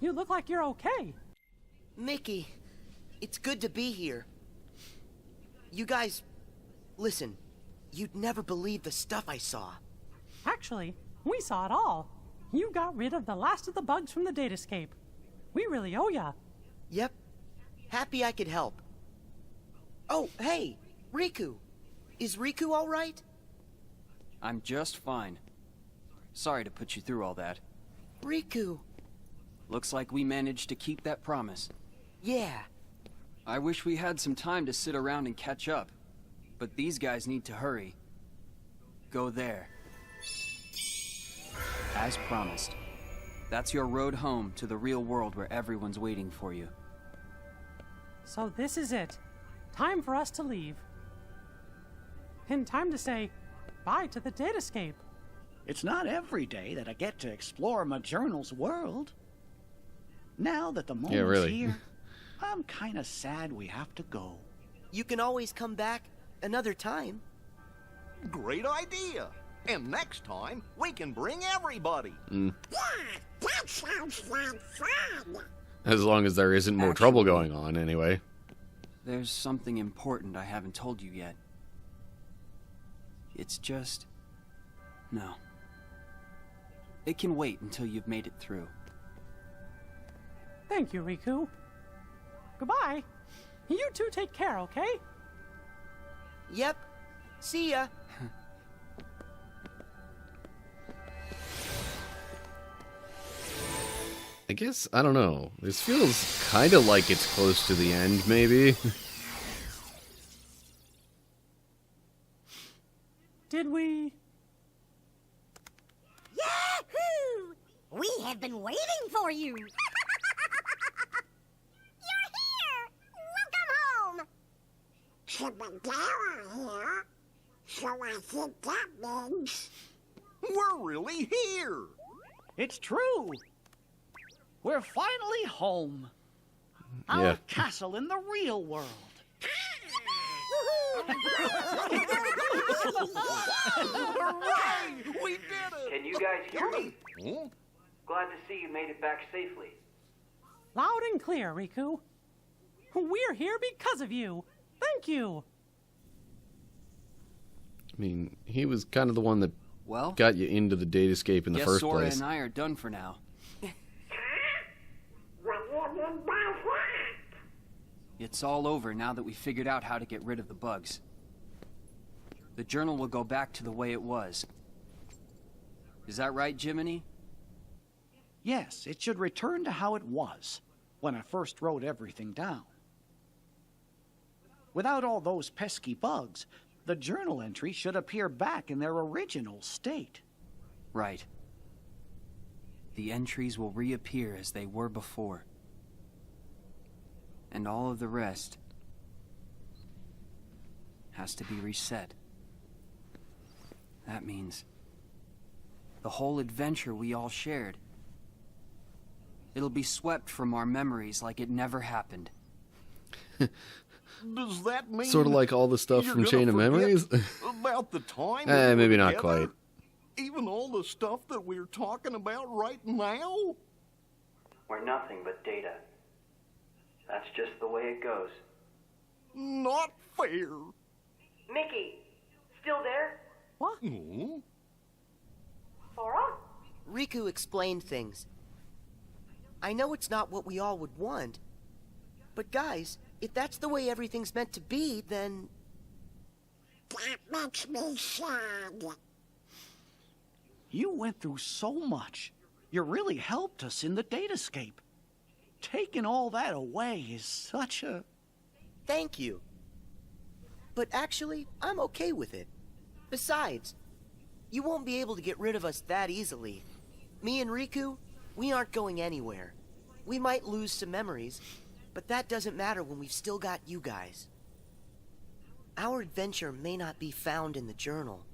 You look like you're okay. Mickey, it's good to be here. You guys, listen, you'd never believe the stuff I saw. Actually, we saw it all. You got rid of the last of the bugs from the datascape. We really owe ya. Yep. Happy I could help. Oh, hey, Riku. Is Riku all right? I'm just fine. Sorry to put you through all that. Riku. Looks like we managed to keep that promise. Yeah. I wish we had some time to sit around and catch up, but these guys need to hurry. Go there. As promised. That's your road home to the real world where everyone's waiting for you. So this is it. Time for us to leave. And time to say bye to the datascape. It's not every day that I get to explore Majournal's world. Now that the moment's really. here, I'm kinda sad we have to go. You can always come back another time. Great idea. And next time, we can bring everybody. Yeah, that sounds like fun. As long as there isn't more trouble going on, anyway. There's something important I haven't told you yet. It's just... no. It can wait until you've made it through. Thank you, Riku. Goodbye. You two take care, okay? Yep. See ya. I guess, I don't know. This feels kind of like it's close to the end, maybe. Did we? Yahoo! have been waiting for you. You're here! Welcome home! Chip and Dale are here, so I think that means... We're really here! It's true! We're finally home. Our Yeah. castle in the real world. Hooray! We did it! Can you guys hear me? Huh? Glad to see you made it back safely. Loud and clear, Riku. We're here because of you. Thank you. I mean, he was kind of the one that Well, got you into the datascape in the guess first Sora place. and I are done for now. What do you mean by that? It's all over now that we figured out how to get rid of the bugs. The journal will go back to the way it was. Is that right, Jiminy? Yes, it should return to how it was when I first wrote everything down. Without all those pesky bugs, the journal entry should appear back in their original state. Right. The entries will reappear as they were before. And all of the rest has to be reset. That means the whole adventure we all shared. It'll be swept from our memories like it never happened. Does that mean... Sort of like all the stuff you're from gonna Chain of forget Memories? about the time we were Maybe not together? quite. Even all the stuff that we're talking about right now? We're nothing but data. That's just the way it goes. Not fair. Mickey, still there? What? Hmm? Sora? Riku explained things. I know it's not what we all would want, but guys, if that's the way everything's meant to be, then... That makes me sad. You went through so much. You really helped us in the datascape. Taking all that away is such a... Thank you. But actually, I'm okay with it. Besides, you won't be able to get rid of us that easily. Me and Riku, we aren't going anywhere. We might lose some memories, but that doesn't matter when we've still got you guys. Our adventure may not be found in the journal,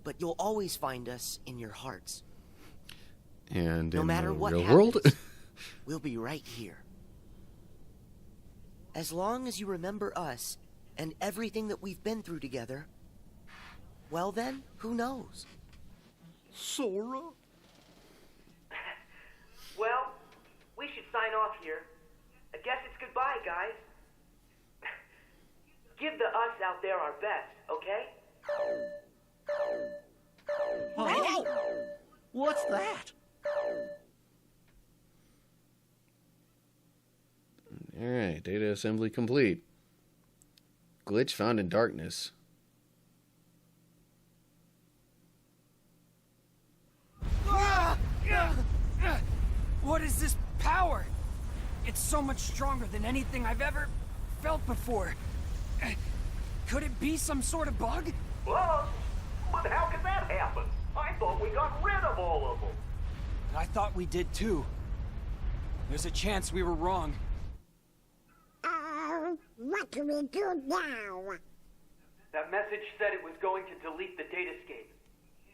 but you'll always find us in your hearts. And No in matter the what real happens, world? we'll be right here. As long as you remember us and everything that we've been through together, well then, who knows? Sora? Well, we should sign off here. I guess it's goodbye, guys. Give the us out there our best, okay? Oh, what's that? Alright, data assembly complete. Glitch found in darkness. What is this power? It's so much stronger than anything I've ever felt before. Could it be some sort of bug? But how could that happen? I thought we got rid of all of them. I thought we did too. There's a chance we were wrong. What do we do now? That message said it was going to delete the datascape.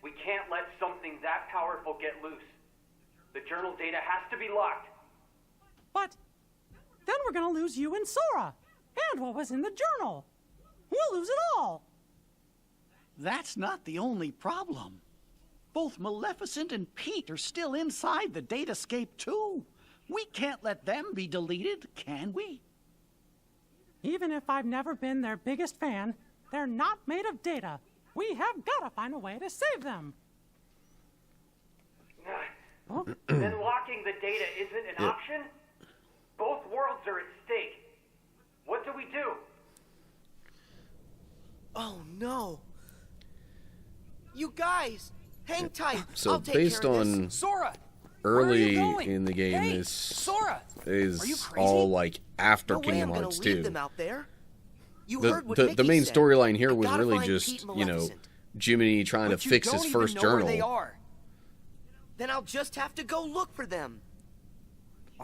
We can't let something that powerful get loose. The journal data has to be locked. But then we're gonna lose you and Sora, and what was in the journal. We'll lose it all. That's not the only problem. Both Maleficent and Pete are still inside the datascape too. We can't let them be deleted, can we? Even if I've never been their biggest fan, they're not made of data. We have gotta find a way to save them. Then locking the data isn't an option? Both worlds are at stake. What do we do? Oh no. You guys, hang tight. So I'll take based care of on this. Sora! early Where are you going? in the game, Hey, this Sora! Are you is crazy? all like after No way Kingdom I'm gonna Hearts leave 2. them out there. You The heard what the Mickey main said. storyline here I was gotta really find just, Pete and you know, Maleficent. Jiminy trying But to you fix don't his even first know journal. where they are. Then I'll just have to go look for them.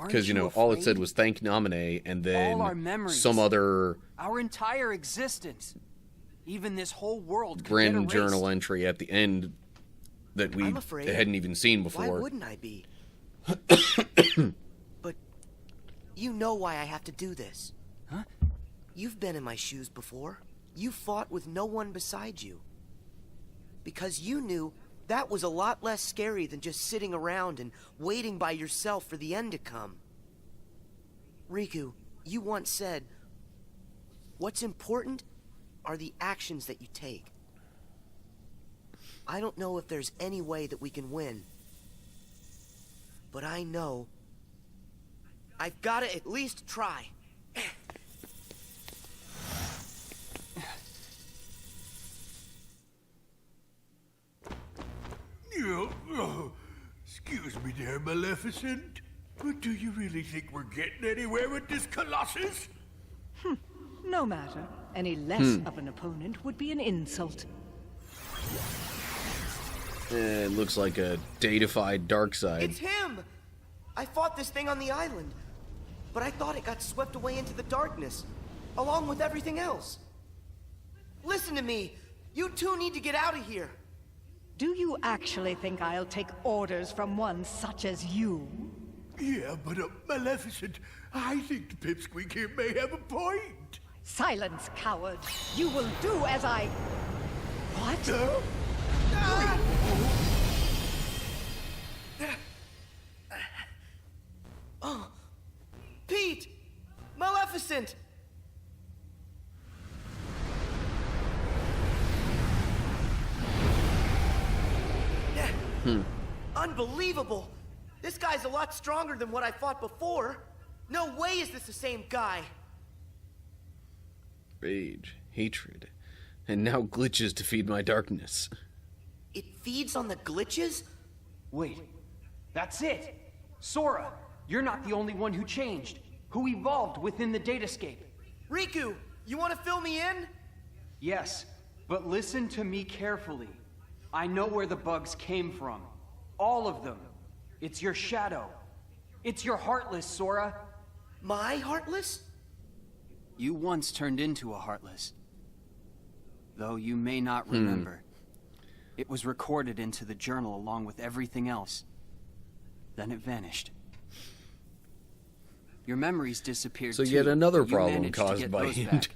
Because, you know, all it said was thank Naminé, and then All our memories, some other our entire existence, even this whole world could get Grin erased. journal entry at the end that we I'm afraid. hadn't even seen Why before. wouldn't I be? But you know why I have to do this. Huh? You've been in my shoes before. You fought with no one beside you. Because you knew that was a lot less scary than just sitting around and waiting by yourself for the end to come. Riku, you once said, what's important are the actions that you take. I don't know if there's any way that we can win. But I know I've got to at least try. Excuse me there, Maleficent. But do you really think we're getting anywhere with this Colossus? No matter. Any less of an opponent would be an insult. It looks like a datafied Darkseid. It's him! I fought this thing on the island, but I thought it got swept away into the darkness, along with everything else. Listen to me. You two need to get out of here. Do you actually think I'll take orders from one such as you? Yeah, but Maleficent, I think the pipsqueak here may have a point. Silence, coward. You will do as I... What? Oh, Pete! Maleficent! Unbelievable! This guy's a lot stronger than what I fought before. No way is this the same guy. Rage, hatred, and now glitches to feed my darkness. It feeds on the glitches? Wait, that's it! Sora, you're not the only one who changed, who evolved within the datascape. Riku, you want to fill me in? Yes, but listen to me carefully. I know where the bugs came from. All of them. It's your shadow. It's your Heartless, Sora. My Heartless? You once turned into a Heartless. Though you may not remember. It was recorded into the journal along with everything else. Then it vanished. Your memories disappeared So too, yet another but you problem managed to caused get by those him. back.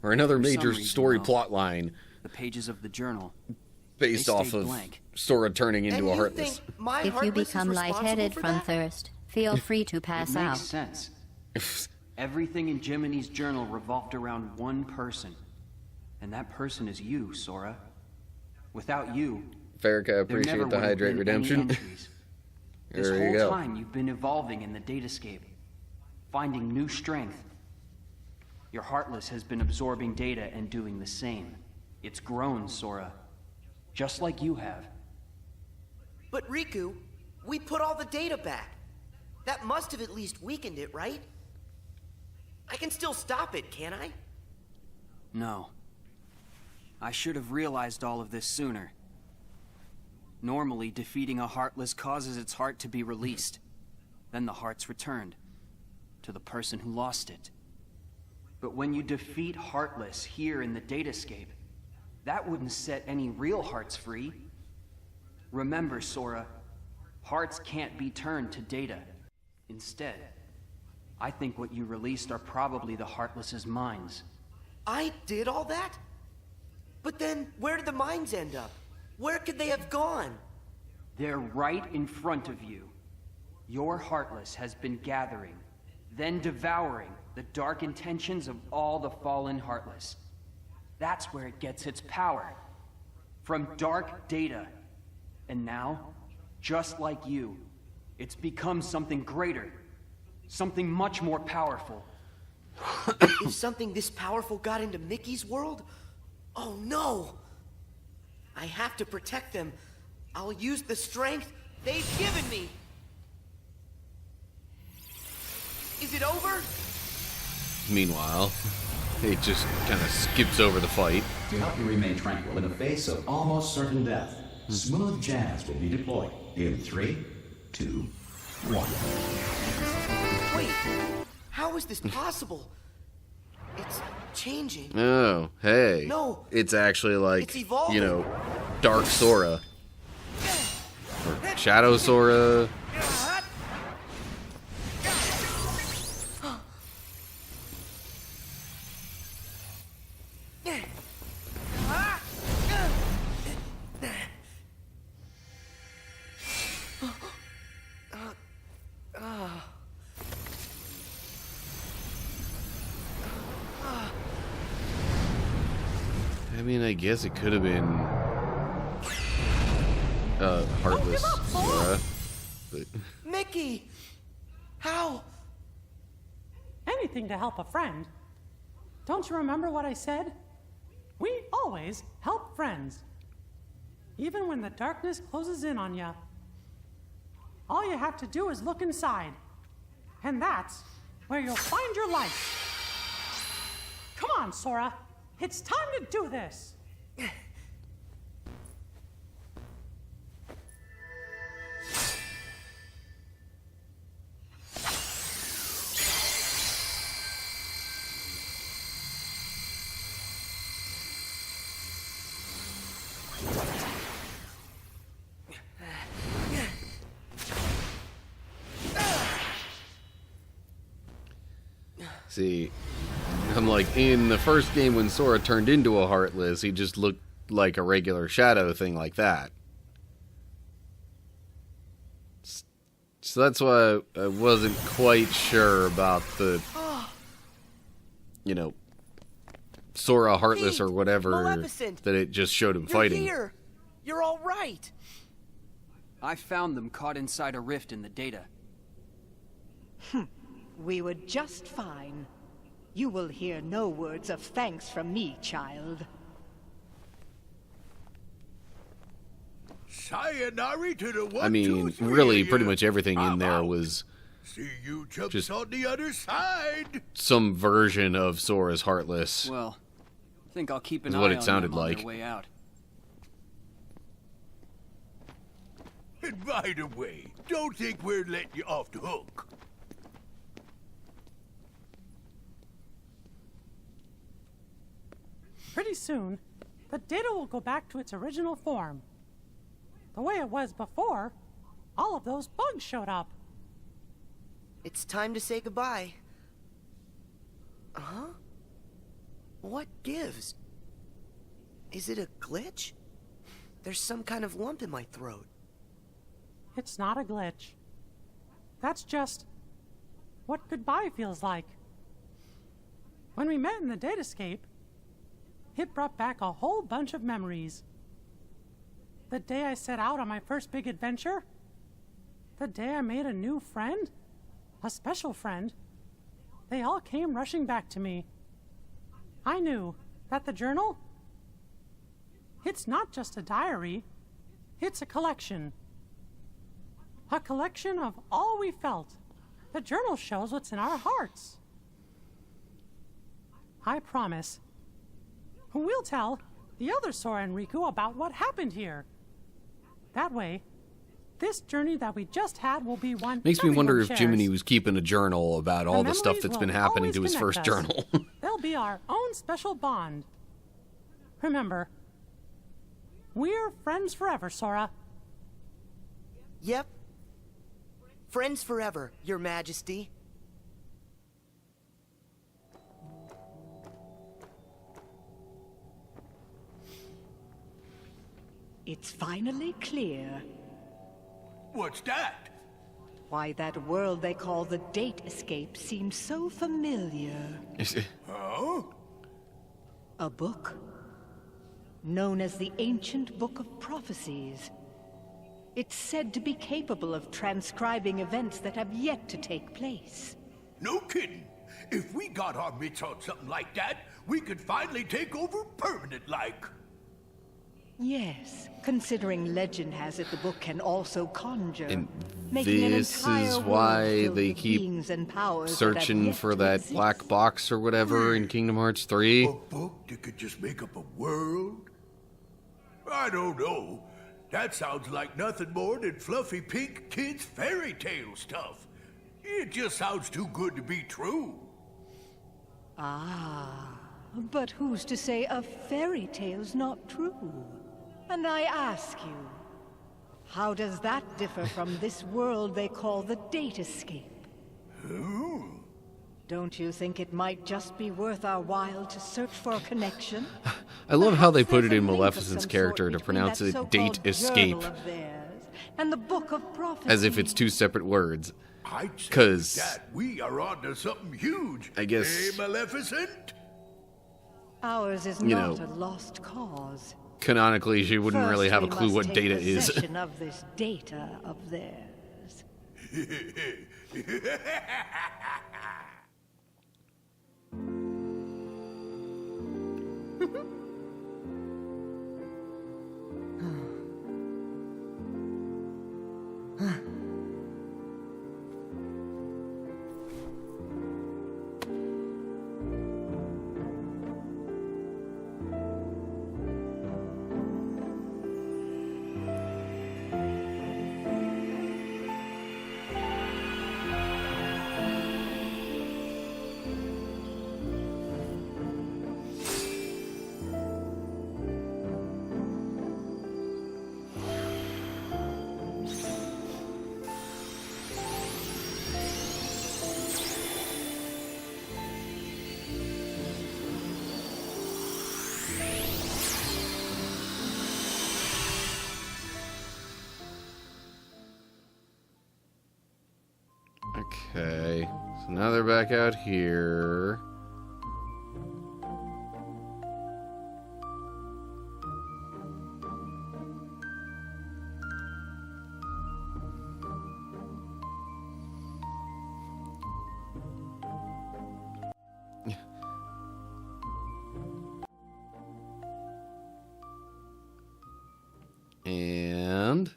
Or another For some major reason, story though, plot line the pages of the journal based they off stayed of blank. Sora turning into And a you Heartless. think my If you Heartless become is responsible lightheaded for from that? thirst, feel free to pass It makes out. sense. Everything in Jiminy's journal revolved around one person. And that person is you, Sora. Without you, Farrakha, there appreciate never the would have hydrate been redemption. any entries. This There you whole go. time you've been evolving in the datascape, finding new strength. Your Heartless has been absorbing data and doing the same. It's grown, Sora. Just like you have. But Riku, we put all the data back. That must have at least weakened it, right? I can still stop it, can't I? No. I should have realized all of this sooner. Normally, defeating a Heartless causes its heart to be released. Then the heart's returned to the person who lost it. But when you defeat Heartless here in the datascape, that wouldn't set any real hearts free. Remember, Sora, hearts can't be turned to data. Instead, I think what you released are probably the Heartless's minds. I did all that? But then, where did the mines end up? Where could they have gone? They're right in front of you. Your Heartless has been gathering, then devouring the dark intentions of all the fallen Heartless. That's where it gets its power. From dark data. And now, just like you, it's become something greater. Something much more powerful. If something this powerful got into Mickey's world? Oh no! I have to protect them. I'll use the strength they've given me. Is it over? Meanwhile, it just kind of skips over the fight. To help you remain tranquil in the face of almost certain death, smooth jazz will be deployed. In 3, 2, 1. Wait, how is this possible? It's changing. Oh, hey. No. It's actually like, It's evolving. you know, Dark Sora. Or Shadow Sora. I mean, I guess it could have been Heartless Sora, but Mickey! How? Anything to help a friend. Don't you remember what I said? We always help friends. Even when the darkness closes in on you. All you have to do is look inside. And that's where you'll find your light. Come on, Sora. It's time to do this. see, I'm like, in the first game when Sora turned into a Heartless, he just looked like a regular shadow thing like that. So that's why I wasn't quite sure about the, you know, Sora Heartless or whatever, Maleficent, that it just showed him you're fighting. Here. You're all right. I found them caught inside a rift in the data. We were just fine. You will hear no words of thanks from me, child. Sayonara to the one, I mean, really, pretty much everything in there was See you chumps just on the other side. some version of Sora's Heartless. Well, I think I'll keep an Is eye what on it sounded them on like. their way out. And by the way, don't think we're letting you off the hook. Pretty soon, the data will go back to its original form. The way it was before, all of those bugs showed up. It's time to say goodbye. Huh? What gives? Is it a glitch? There's some kind of lump in my throat. It's not a glitch. That's just what goodbye feels like. When we met in the datascape, it brought back a whole bunch of memories. The day I set out on my first big adventure, the day I made a new friend, a special friend, they all came rushing back to me. I knew that the journal, it's not just a diary, it's a collection. A collection of all we felt. The journal shows what's in our hearts. I promise, we'll tell the other Sora and Riku about what happened here. That way, this journey that we just had will be one Makes me wonder if shares. Jiminy was keeping a journal about all the stuff memories that's been will happening always to his connect first us. journal. They'll be our own special bond. Remember, we're friends forever, Sora. Yep. Friends forever, Your Majesty. It's finally clear. What's that? Why that world they call the Date Escape seems so familiar. Huh? A book known as the Ancient Book of Prophecies. It's said to be capable of transcribing events that have yet to take place. No kidding. If we got our mitts on something like that, we could finally take over permanent-like. Yes, considering legend has it the book can also conjure. And making an this entire is world why filled they with keep beings and powers that have searching yet for to that exist. black box or whatever in Kingdom Hearts 3. A book that could just make up a world? I don't know. That sounds like nothing more than fluffy pink kids' fairy tale stuff. It just sounds too good to be true. Ah, but who's to say a fairy tale's not true? And I ask you, how does that differ from this world they call the Datascape? Don't you think it might just be worth our while to search for a connection? I love how they put it in Maleficent's character to pronounce it date escape. And the Book of Prophecies. As if it's two separate words. Because we are onto something huge. I guess. Hey, Maleficent? Ours is You not know, a lost cause. Canonically, she wouldn't really have a clue what data is. Possession of this data of theirs. Okay, so now they're back out here. And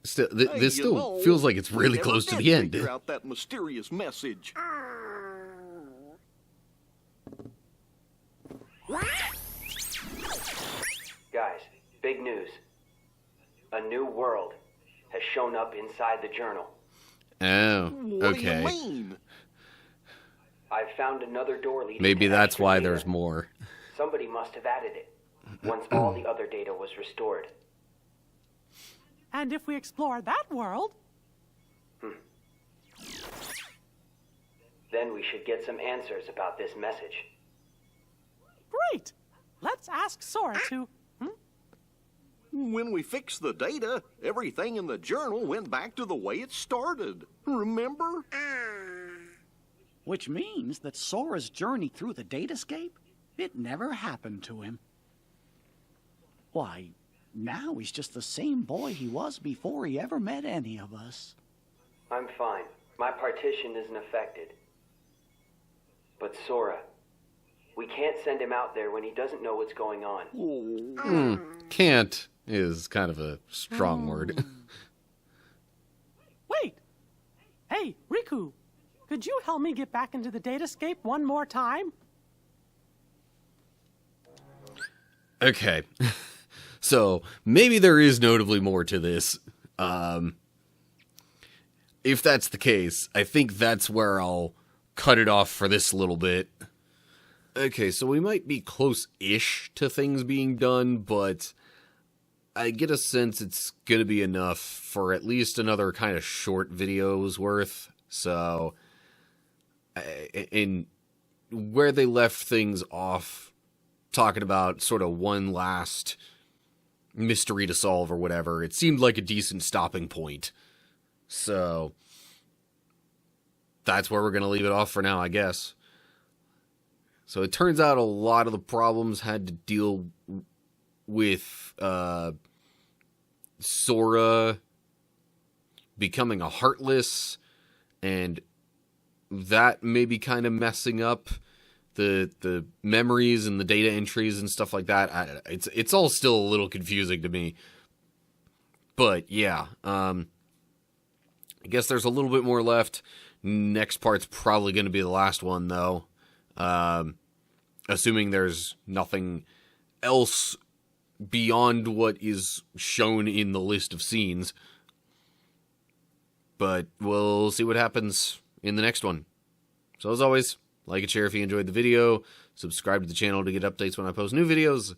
still, this still feels like it's really close to the end. Figure out that mysterious message. Guys, big news. A new world has shown up inside the journal. Oh, What do you okay. mean? I've found another door leading Maybe to that's extra why data. there's more. Somebody must have added it once all the other data was restored. And if we explore that world, Then we should get some answers about this message. great. Let's ask Sora to... When we fixed the data, everything in the journal went back to the way it started. Remember? Which means that Sora's journey through the Datascape, it never happened to him. Why, now he's just the same boy he was before he ever met any of us. I'm fine. My partition isn't affected. But Sora, we can't send him out there when he doesn't know what's going on. Can't is kind of a strong word. Wait! Hey, Riku, could you help me get back into the Datascape one more time? Okay. So, maybe there is notably more to this. If that's the case, I think that's where I'll cut it off for this little bit. Okay, so we might be close-ish to things being done, but I get a sense it's going to be enough for at least another kind of short video's worth. So, in where they left things off, talking about sort of one last mystery to solve or whatever, it seemed like a decent stopping point. So, that's where we're going to leave it off for now, I guess. So it turns out a lot of the problems had to deal with Sora becoming a Heartless, and that may be kind of messing up the memories and the data entries and stuff like that. It's all still a little confusing to me. But yeah, I guess there's a little bit more left. Next part's probably going to be the last one, though. assuming there's nothing else beyond what is shown in the list of scenes. But we'll see what happens in the next one. So as always, like and share if you enjoyed the video, subscribe to the channel to get updates when I post new videos.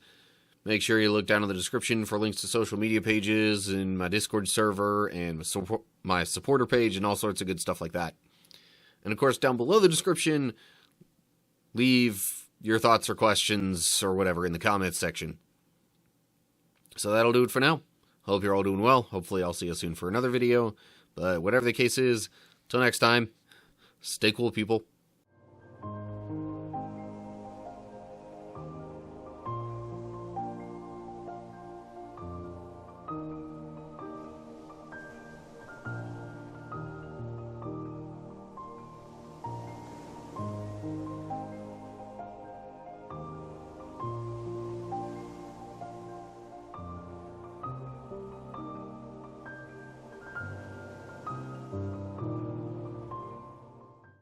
Make sure you look down in the description for links to social media pages and my Discord server and my supporter page and all sorts of good stuff like that. And of course, down below the description, leave your thoughts or questions or whatever in the comments section. So that'll do it for now. Hope you're all doing well. Hopefully I'll see you soon for another video. But whatever the case is, till next time, stay cool, people.